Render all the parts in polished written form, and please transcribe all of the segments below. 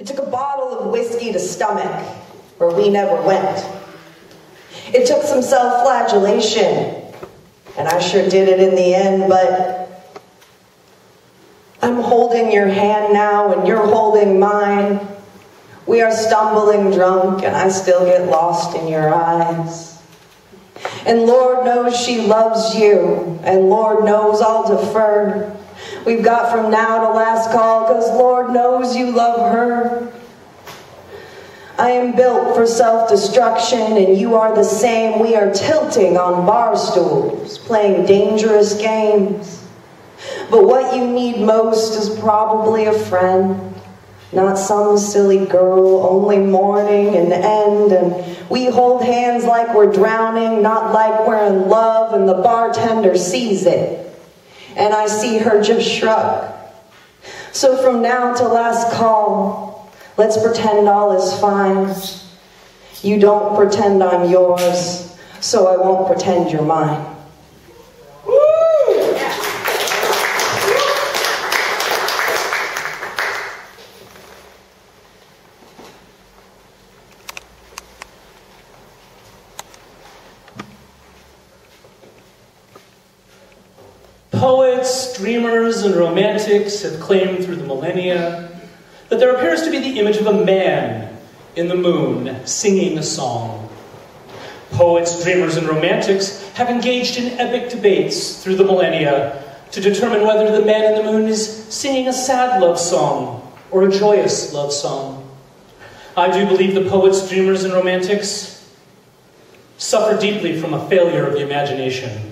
It took a bottle of whiskey to stomach where we never went. It took some self-flagellation, and I sure did it in the end, but I'm holding your hand now and you're holding mine. We are stumbling drunk and I still get lost in your eyes. And Lord knows she loves you, and Lord knows I'll defer. We've got from now to last call, because Lord knows you love her. I am built for self-destruction, and you are the same. We are tilting on bar stools, playing dangerous games. But what you need most is probably a friend, not some silly girl, only morning and end. And we hold hands like we're drowning, not like we're in love, and the bartender sees it. And I see her just shrug. So from now to last call, let's pretend all is fine. You don't pretend I'm yours, so I won't pretend you're mine. Poets, dreamers, and romantics have claimed through the millennia that there appears to be the image of a man in the moon singing a song. Poets, dreamers, and romantics have engaged in epic debates through the millennia to determine whether the man in the moon is singing a sad love song or a joyous love song. I do believe the poets, dreamers, and romantics suffer deeply from a failure of the imagination.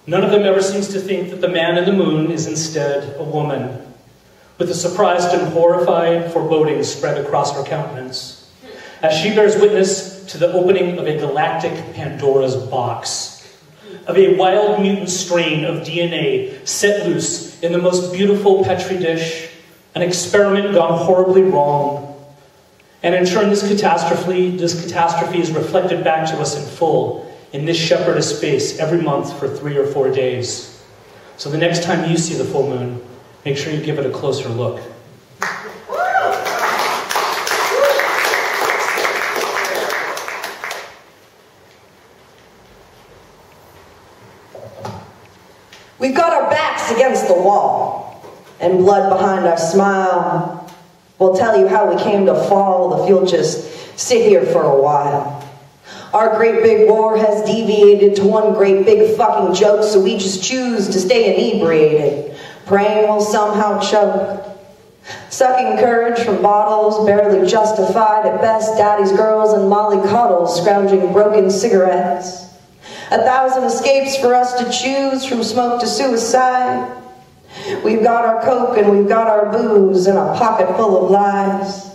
None of them ever seems to think that the man in the moon is instead a woman, with a surprised and horrified foreboding spread across her countenance, as she bears witness to the opening of a galactic Pandora's box, of a wild mutant strain of DNA set loose in the most beautiful Petri dish, an experiment gone horribly wrong. And in turn, this catastrophe is reflected back to us in full in this shepherdess space every month for 3 or 4 days. So the next time you see the full moon, make sure you give it a closer look. We've got our backs against the wall, and blood behind our smile. We'll tell you how we came to fall if you'll just sit here for a while. Our great big war has deviated to one great big fucking joke, so we just choose to stay inebriated, praying we'll somehow choke. Sucking courage from bottles, barely justified at best, daddy's girls and molly cuddles, scrounging broken cigarettes. 1,000 escapes for us to choose, from smoke to suicide. We've got our coke and we've got our booze and a pocket full of lies.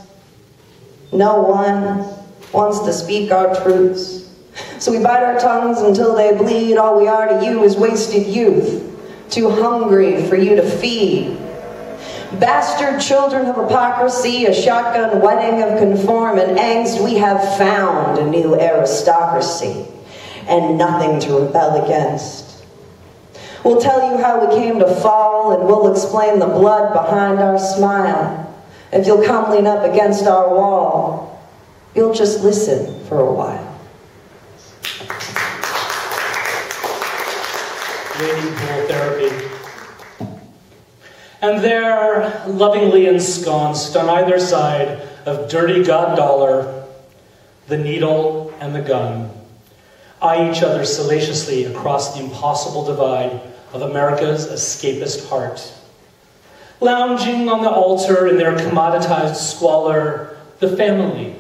No one wants to speak our truths, so we bite our tongues until they bleed. All we are to you is wasted youth, too hungry for you to feed. Bastard children of hypocrisy, a shotgun wedding of conform and angst. We have found a new aristocracy and nothing to rebel against. We'll tell you how we came to fall, and we'll explain the blood behind our smile. If you'll come lean up against our wall, you'll just listen for a while. Waiting pool therapy. And there, lovingly ensconced on either side of dirty God dollar, the needle and the gun, eye each other salaciously across the impossible divide of America's escapist heart. Lounging on the altar in their commoditized squalor, the family,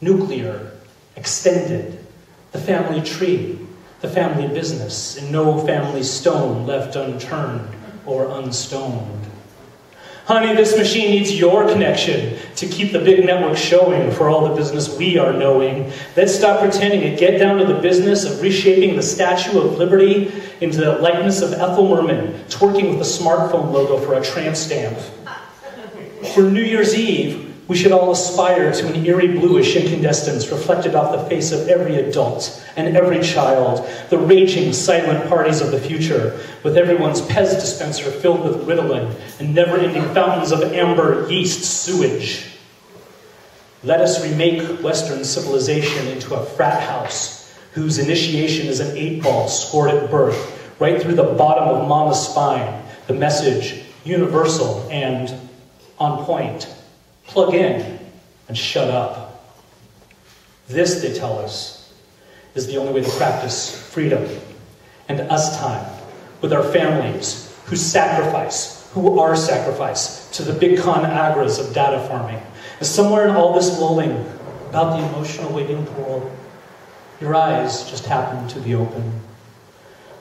nuclear, extended, the family tree, the family business, and no family stone left unturned or unstoned. Honey, this machine needs your connection to keep the big network showing for all the business we are knowing. Let's stop pretending and get down to the business of reshaping the Statue of Liberty into the likeness of Ethel Merman, twerking with a smartphone logo for a tramp stamp. For New Year's Eve, we should all aspire to an eerie bluish incandescence reflected off the face of every adult and every child, the raging silent parties of the future, with everyone's Pez dispenser filled with Ritalin and never-ending fountains of amber yeast sewage. Let us remake Western civilization into a frat house whose initiation is an 8-ball scored at birth, right through the bottom of mama's spine. The message, universal and on point. Plug in and shut up. This, they tell us, is the only way to practice freedom and us time with our families who are sacrifice to the big con agras of data farming. And somewhere in all this lulling about the emotional waiting pool, your eyes just happen to be open.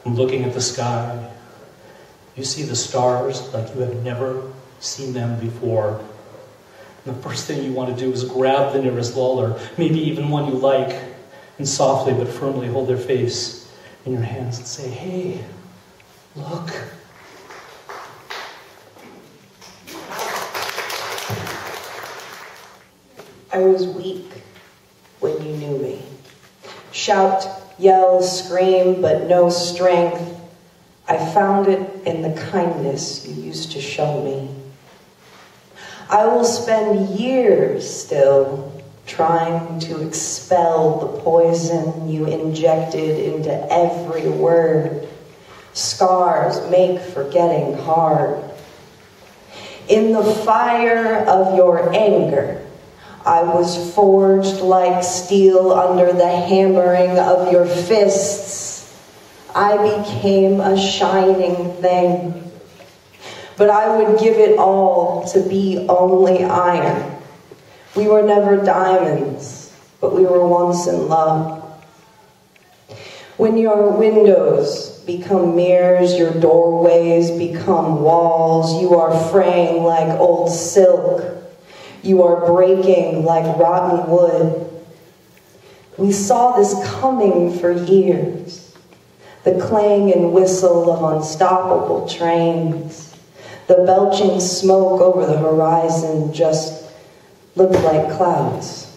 And looking at the sky, you see the stars like you have never seen them before. And the first thing you want to do is grab the nearest luller, maybe even one you like, and softly but firmly hold their face in your hands and say, hey, look. I was weak when you knew me. Shout, yell, scream, but no strength. I found it in the kindness you used to show me. I will spend years still trying to expel the poison you injected into every word. Scars make forgetting hard. In the fire of your anger, I was forged like steel under the hammering of your fists. I became a shining thing. But I would give it all to be only iron. We were never diamonds, but we were once in love. When your windows become mirrors, your doorways become walls, you are fraying like old silk. You are breaking like rotten wood. We saw this coming for years. The clang and whistle of unstoppable trains. The belching smoke over the horizon just looked like clouds.